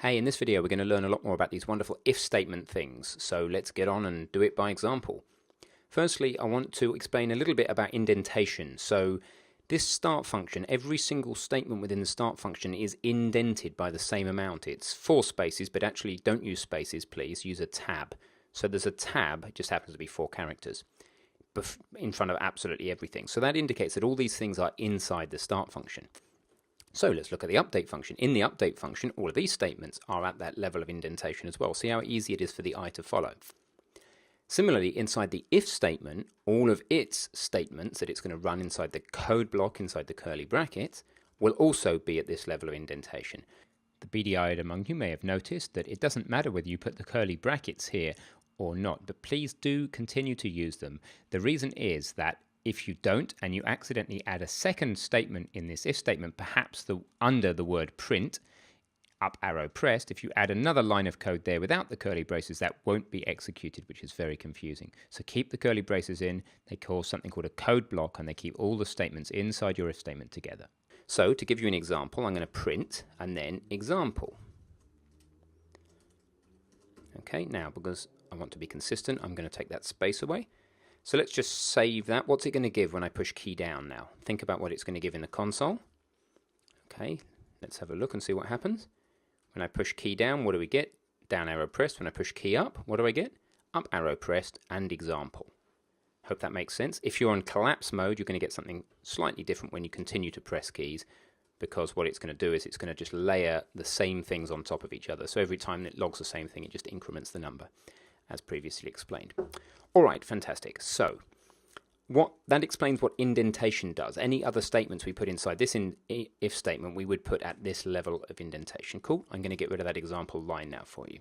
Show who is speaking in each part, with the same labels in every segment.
Speaker 1: Hey, in this video we're going to learn a lot more about these wonderful if statement things, so let's get on and do it by example. Firstly, I want to explain a little bit about indentation. So this start function, every single statement within the start function is indented by the same amount. It's 4 spaces, but actually don't use spaces, please, use a tab. So there's a tab, it just happens to be 4 characters, in front of absolutely everything. So that indicates that all these things are inside the start function. So let's look at the update function. In the update function, all of these statements are at that level of indentation as well. See how easy it is for the eye to follow. Similarly, inside the if statement, all of its statements that it's going to run inside the code block, inside the curly brackets, will also be at this level of indentation. The beady-eyed among you may have noticed that it doesn't matter whether you put the curly brackets here or not, but please do continue to use them. The reason is that if you don't and you accidentally add a second statement in this if statement, perhaps under the word print, up arrow pressed, if you add another line of code there without the curly braces, that won't be executed, which is very confusing. So keep the curly braces in. They cause something called a code block, and they keep all the statements inside your if statement together. So to give you an example, I'm going to print and then example. Okay, now because I want to be consistent, I'm going to take that space away. So let's just save that. What's it going to give when I push key down now? Think about what it's going to give in the console. Okay, let's have a look and see what happens. When I push key down, what do we get? Down arrow pressed. When I push key up, what do I get? Up arrow pressed and example. Hope that makes sense. If you're on collapse mode, you're going to get something slightly different when you continue to press keys, because what it's going to do is it's going to just layer the same things on top of each other. So every time it logs the same thing, it just increments the number, as previously explained. All right, fantastic. So that explains what indentation does. Any other statements we put inside this if statement, we would put at this level of indentation. Cool. I'm going to get rid of that example line now for you.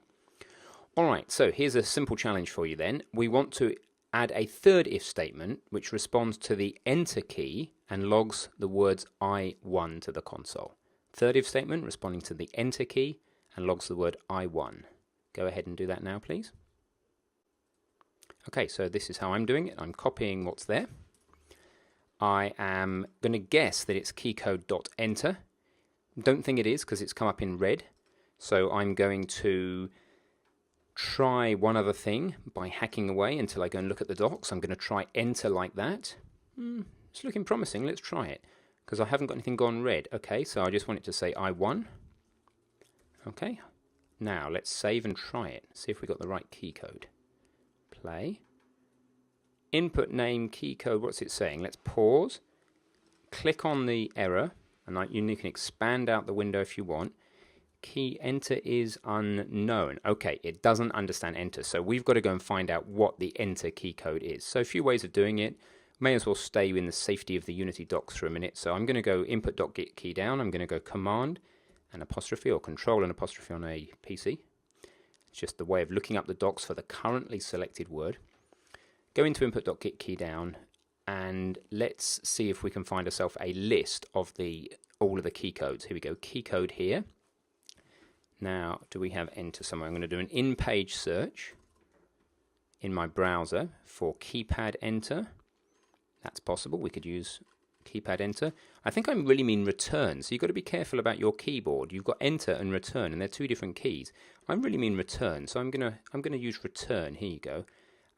Speaker 1: All right, so here's a simple challenge for you then. We want to add a third if statement which responds to the enter key and logs the words I1 to the console. Third if statement responding to the enter key and logs the word I1. Go ahead and do that now, please. Okay, so this is how I'm doing it. I'm copying what's there. I am going to guess that it's keycode.enter. Don't think it is because it's come up in red. So I'm going to try one other thing by hacking away until I go and look at the docs. I'm going to try enter like that. It's looking promising. Let's try it because I haven't got anything gone red. Okay, so I just want it to say I1. Okay, now let's save and try it. See if we got the right key code. Play. Input name key code, what's it saying? Let's pause, click on the error, and you can expand out the window if you want. Key enter is unknown. Okay, it doesn't understand enter, so we've got to go and find out what the enter key code is. So a few ways of doing it. May as well stay in the safety of the Unity docs for a minute. So I'm going to go input.get key down. I'm going to go command and apostrophe or control and apostrophe on a PC. It's just the way of looking up the docs for the currently selected word. Go into input.get key down and let's see if we can find ourselves a list of all of the key codes. Here we go, key code here. Now, do we have enter somewhere? I'm going to do an in-page search in my browser for keypad enter. That's possible. We could use keypad enter. I think I really mean return, so you've got to be careful about your keyboard. You've got enter and return, and they're 2 different keys. I really mean return, so I'm gonna use return. Here you go.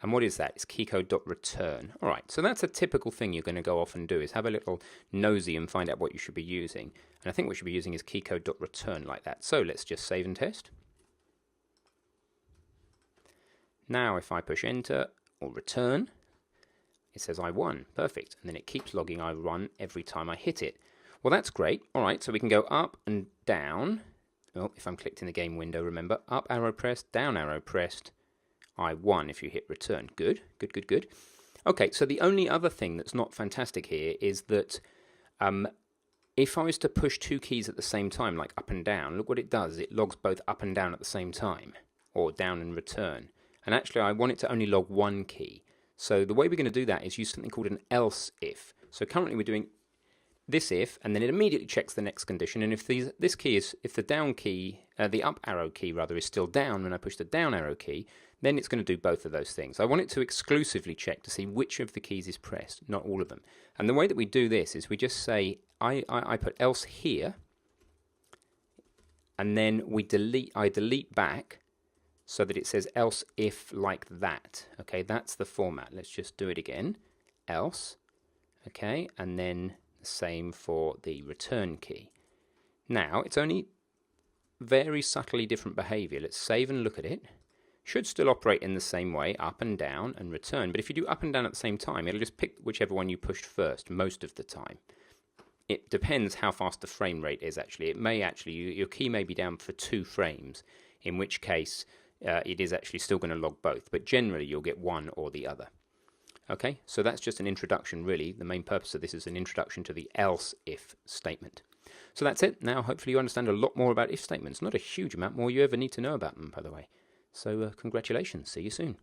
Speaker 1: And what is that? It's keycode.return. All right, so that's a typical thing you're going to go off and do, is have a little nosy and find out what you should be using. And I think what we should be using is keycode.return like that. So let's just save and test. Now if I push enter or return, it says I1, perfect, and then it keeps logging I1 every time I hit it. Well, that's great. All right, so we can go up and down. Well, if I'm clicked in the game window, remember, up arrow pressed, down arrow pressed, I1 if you hit return. Good, good, good, good. Okay, so the only other thing that's not fantastic here is that if I was to push 2 keys at the same time, like up and down, look what it does. It logs both up and down at the same time, or down and return. And actually, I want it to only log 1 key. So the way we're going to do that is use something called an else if. So currently we're doing this if, and then it immediately checks the next condition. And if the down key, the up arrow key rather, is still down when I push the down arrow key, then it's going to do both of those things. I want it to exclusively check to see which of the keys is pressed, not all of them. And the way that we do this is we just say, I put else here, and then I delete back so that it says else if like that. Okay, that's the format. Let's just do it again. Else, okay, and then the same for the return key. Now, it's only very subtly different behavior. Let's save and look at it. Should still operate in the same way, up and down and return, but if you do up and down at the same time, it'll just pick whichever one you pushed first most of the time. It depends how fast the frame rate is actually. It may actually, your key may be down for 2 frames, in which case it is actually still going to log both, but generally you'll get one or the other. Okay, so that's just an introduction really. The main purpose of this is an introduction to the else if statement. So that's it. Now hopefully you understand a lot more about if statements. Not a huge amount more you ever need to know about them, by the way. So congratulations, see you soon.